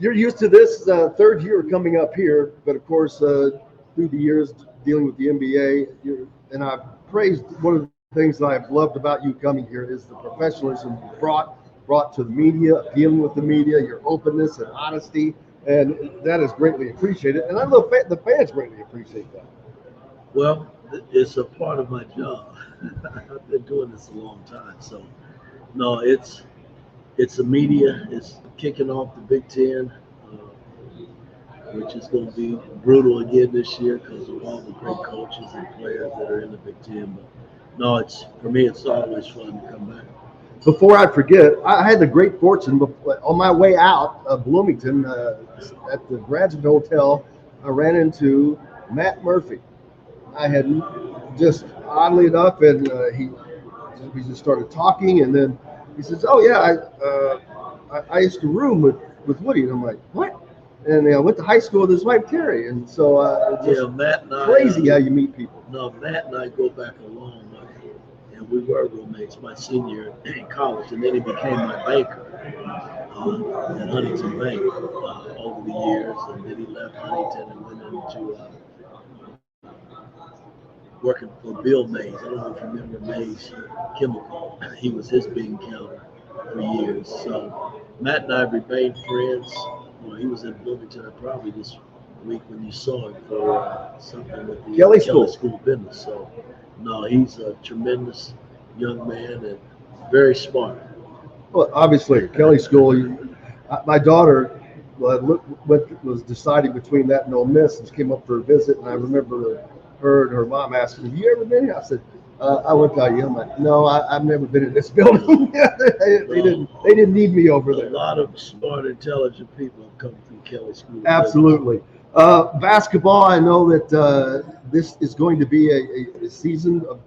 You're used to this third year coming up here, but of course, through the years dealing with the NBA, and I've praised one of the things that I've loved about you coming here is the professionalism you brought to the media, dealing with the media, your openness and honesty, and that is greatly appreciated. And I know the fans greatly appreciate that. Well, it's a part of my job. I've been doing this a long time, so no, it's the media. It's kicking off the Big Ten, which is going to be brutal again this year because of all the great coaches and players that are in the Big Ten. But no, it's for me. It's always fun to come back. Before I forget, I had the great fortune on my way out of Bloomington at the Graduate Hotel. I ran into Matt Murphy. I had just oddly enough, and we just started talking, and then he says, "Oh yeah, I used to room with Woody," and I'm like, "What?" And I went to high school with his wife Terry, and so it's Yeah, just Matt and I. crazy how you meet people. No, Matt and I go back a long way, and we were roommates my senior year in college, and then he became my banker at Huntington Bank over the years, and then he left Huntington and went into working for Bill Mays. I don't know if you remember Mays Chemical. He was his bean counter for years. So Matt and I remained friends. He was in Bloomington probably this week when you saw him for something with the Kelly School. School of Business. So no, he's a tremendous young man and very smart. Well, obviously, Kelly School. My daughter was deciding between that and Ole Miss, and she came up for a visit. And I remember her and her mom asking, "Have you ever been here?" I said, "I went to IU." I'm like, "No, I've never been in this building." They didn't need me over A there. lot of smart, intelligent people have come through Kelly School of Business. Absolutely. Basketball. I know that this is going to be a season of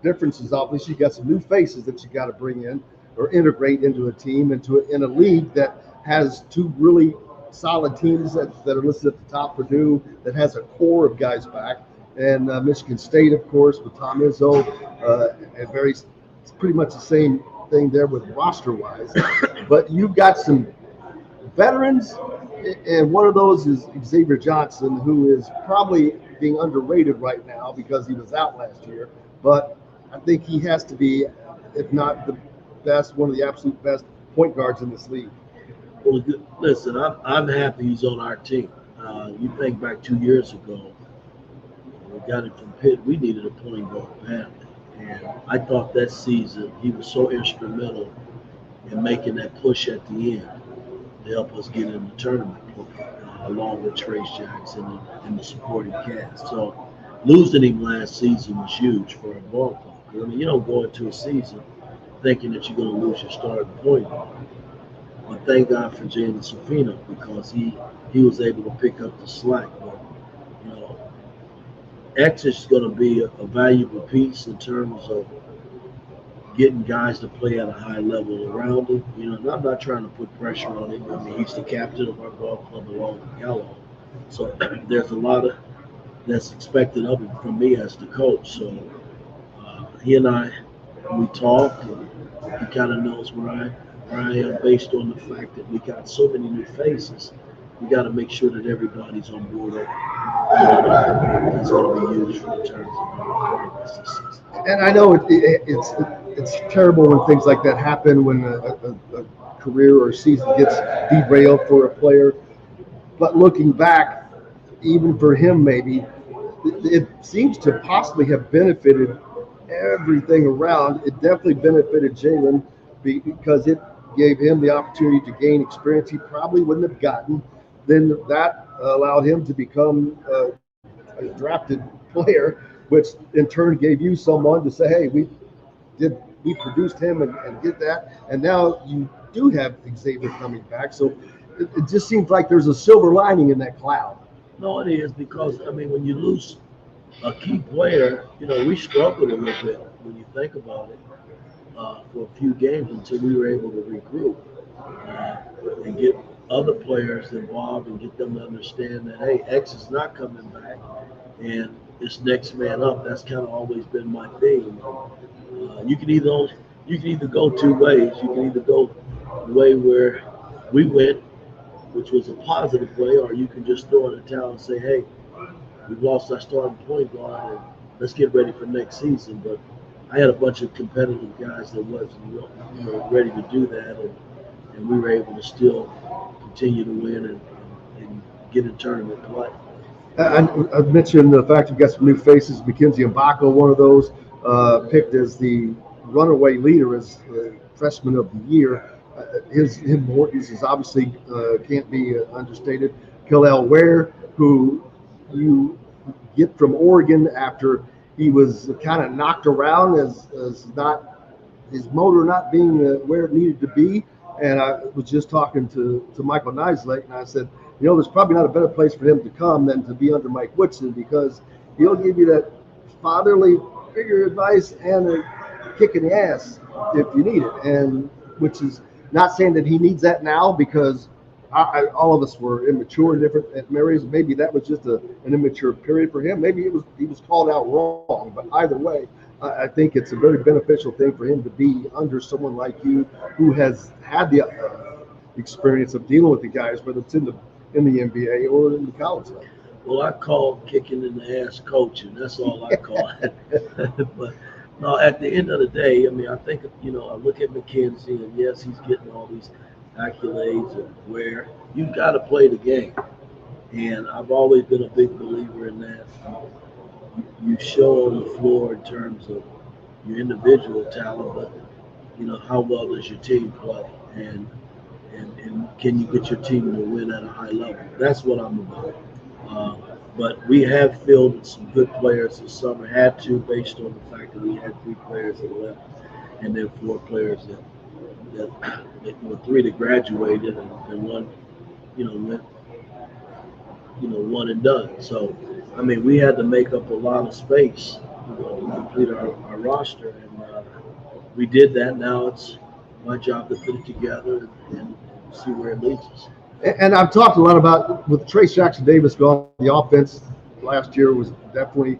differences. Obviously, you got some new faces that you got to bring in or integrate into a team, in a league that has two really solid teams that are listed at the top. Purdue, that has a core of guys back, and Michigan State, of course, with Tom Izzo, and it's pretty much the same thing there with roster wise. But you've got some veterans, and one of those is Xavier Johnson, who is probably being underrated right now because he was out last year. But I think he has to be, if not the best, one of the absolute best point guards in this league. Well, listen, I'm happy he's on our team. You think back 2 years ago, we got him from Pitt. We needed a point guard badly. And I thought that season he was so instrumental in making that push at the end to help us get in the tournament, along with Trace Jackson and the supporting cast. So losing him last season was huge for our ball club. I mean, you don't go into a season thinking that you're going to lose your starting point guard. But thank God for Jalen Sofino because he was able to pick up the slack. But, you know, X is going to be a valuable piece in terms of getting guys to play at a high level around him. And I'm not trying to put pressure on him. I mean, he's the captain of our ball club along with Gallo. So there's a lot of that's expected of him from me as the coach. So he and I, we talk, and he kind of knows where I am based on the fact that we got so many new faces. We got to make sure that everybody's on board. That's going to be huge in terms of our progress this season. And I know it's terrible when things like that happen, when a career or a season gets derailed for a player. But looking back, even for him, maybe it seems to possibly have benefited everything around. It definitely benefited Jalen because it gave him the opportunity to gain experience he probably wouldn't have gotten. Then that allowed him to become a drafted player, which in turn gave you someone to say, "Hey, we produced him and did that, and now you do have Xavier coming back." So it just seems like there's a silver lining in that cloud. No, it is because I mean, when you lose a key player, we struggled a little bit when you think about it for a few games until we were able to regroup and get other players involved and get them to understand that hey, X is not coming back and it's next man up. That's kind of always been my thing. You can either go two ways. You can either go the way where we went which was a positive way, or you can just throw in the towel and say, hey, we've lost our starting point guard, and let's get ready for next season. But I had a bunch of competitive guys that wasn't ready to do that, and we were able to still continue to win and get in tournament play. I mentioned the fact you've got some new faces. Mackenzie Mbako, one of those, picked as the runaway leader as freshman of the year. His importance is obviously can't be understated. Kel'el Ware, who you get from Oregon after he was kind of knocked around as not his motor not being where it needed to be. And I was just talking to Michael Nislake, and I said, there's probably not a better place for him to come than to be under Mike Woodson, because he'll give you that fatherly figure advice and a kick in the ass if you need it. And which is not saying that he needs that now, because all of us were immature in different areas. Maybe that was just an immature period for him. Maybe he was called out wrong. But either way, I think it's a very beneficial thing for him to be under someone like you, who has had the experience of dealing with the guys, whether it's in the NBA or in the college level. Well, I call kicking in the ass coaching. That's all I call it. But no, at the end of the day, I mean, I think, I look at Mackenzie, and yes, he's getting all these accolades and where you've got to play the game. And I've always been a big believer in that. You show on the floor in terms of your individual talent, but, how well does your team play? And can you get your team to win at a high level? That's what I'm about. But we have filled some good players this summer, had to, based on the fact that we had 3 players that left, and then 4 players that 3 that graduated, and one, went, one and done. So, I mean, we had to make up a lot of space, to complete our roster, and we did that. Now it's my job to put it together and see where it leads us. And I've talked a lot about, with Trace Jackson Davis gone, the offense last year was definitely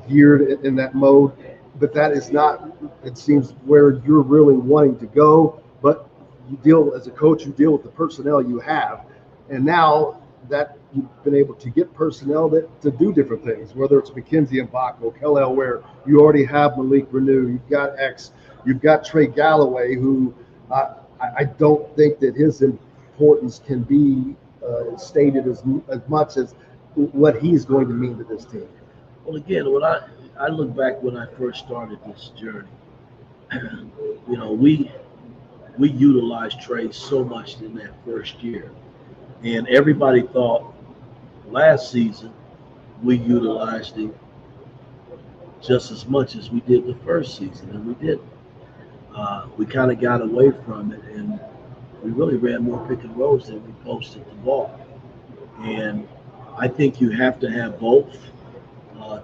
geared in that mode, but that is not, it seems, where you're really wanting to go. But you deal, as a coach, you deal with the personnel you have, and now that you've been able to get personnel to do different things, whether it's Mackenzie Mbako, Kel'el Ware, you already have Malik Renew, you've got you've got Trey Galloway, who I don't think that his importance can be stated as much as what he's going to mean to this team. Well, again, when I look back when I first started this journey, we utilized Trey so much in that first year, and everybody thought last season we utilized him just as much as we did the first season, and we didn't. We kind of got away from it, and we really ran more pick and rolls than we posted the ball. And I think you have to have both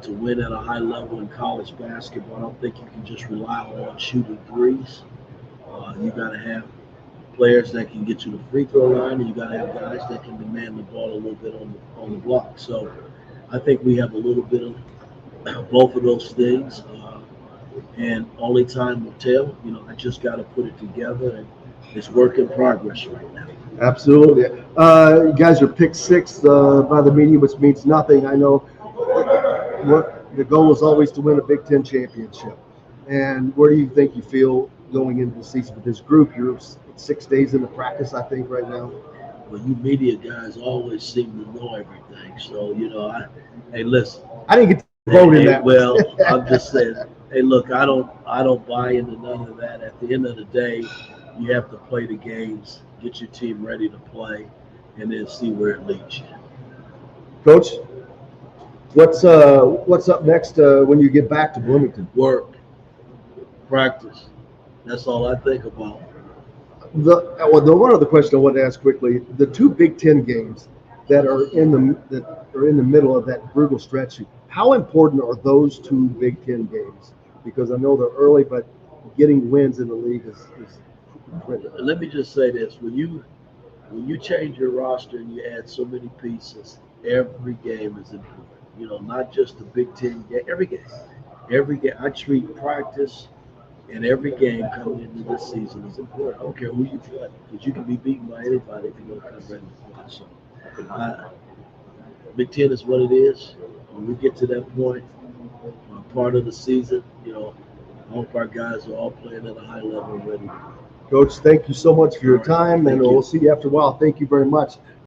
to win at a high level in college basketball. I don't think you can just rely on shooting threes. You got to have players that can get you the free throw line, and you got to have guys that can demand the ball a little bit on the block. So I think we have a little bit of both of those things, and only time will tell. I just got to put it together, and it's work in progress right now. Absolutely. You guys are picked 6th by the media, which means nothing. I know what the goal is always to win a Big Ten championship. And where do you think you feel going into the season with this group? You're 6 days into practice, I think, right now. Well, you media guys always seem to know everything. So, hey, listen. I didn't get to vote in that. Well, I'm just saying, hey, look, I don't buy into none of that. At the end of the day, you have to play the games, get your team ready to play, and then see where it leads you. Coach, what's up next when you get back to Bloomington? Work, practice. That's all I think about. The one other question I wanted to ask quickly: the 2 Big Ten games that are in the middle of that brutal stretch. How important are those 2 Big Ten games? Because I know they're early, but getting wins in the league is critical. Let me just say this: when you change your roster and you add so many pieces, every game is important. Not just the Big Ten game. Every game. I treat practice And every game coming into this season is important. I don't care who you play, because you can be beaten by anybody if you don't come ready to play. So, Big Ten is what it is. When we get to that point, part of the season, I hope our guys are all playing at a high level and ready to go. Coach, thank you so much for your time, and Thank you. we'll see you after a while. Thank you very much.